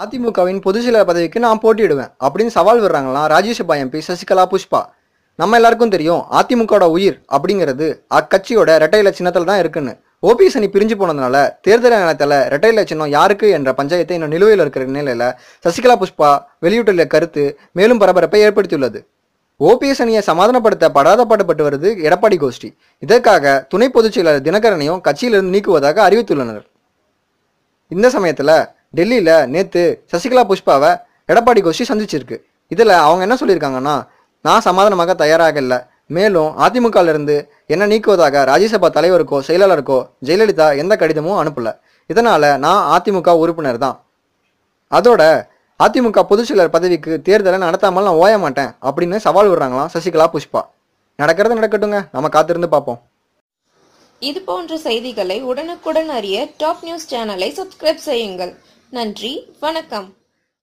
அதிமுகவின் பொதுச்செயலாளர் பதவிக்கு நான் போட்டியிடுவேன் அப்படின்னு சவால் விடுறாங்களாம் ராஜ்யசபா எம்பி சசிகலா புஷ்பா. நம்ம எல்லாருக்கும் தெரியும் அதிமுகவோட உயிர் அப்படிங்கிறது அக்கட்சியோட இரட்டை இலை சின்னத்தில் தான் இருக்குன்னு. ஓபிஎஸ் அணி பிரிஞ்சு போனதுனால தேர்தல் நேரத்தில் இரட்டை இலை சின்னம் யாருக்கு என்ற பஞ்சாயத்தை இன்னும் நிலுவையில் இருக்கிற நிலையில சசிகலா புஷ்பா வெளியிட்டுள்ள கருத்து மேலும் பரபரப்பை ஏற்படுத்தியுள்ளது. ஓபிஎஸ் அணியை சமாதானப்படுத்த படாத பாடுபட்டு வருது எடப்பாடி கோஷ்டி. இதற்காக துணை பொதுச் செயலாளர் தினகரனையும் கட்சியிலிருந்து நீக்குவதாக அறிவித்துள்ளனர். இந்த சமயத்தில் டெல்லியில் நேற்று சசிகலா புஷ்பாவை எடப்பாடி கோஷ்டி சந்திச்சிருக்கு. இதில் அவங்க என்ன சொல்லியிருக்காங்கன்னா, நான் சமாதானமாக தயாராக இல்லை, மேலும் அதிமுகவிலிருந்து என்ன நீக்குவதாக ராஜ்யசபா தலைவருக்கோ செயலாளருக்கோ ஜெயலலிதா எந்த கடிதமும் அனுப்பலை. இதனால் நான் அதிமுக உறுப்பினர் தான். அதோட அதிமுக பொதுச் செயலர் பதவிக்கு தேர்தலை நடத்தாமல் நான் ஓய மாட்டேன் அப்படின்னு சவால் விடுறாங்களாம் சசிகலா புஷ்பா. நடக்கிறது நடக்கட்டுங்க, நம்ம காத்திருந்து பார்ப்போம். இது போன்ற செய்திகளை உடனுக்குடன் அறிய டாப் நியூஸ் சேனலை சப்ஸ்கிரைப் செய்யுங்கள். நன்றி, வணக்கம்.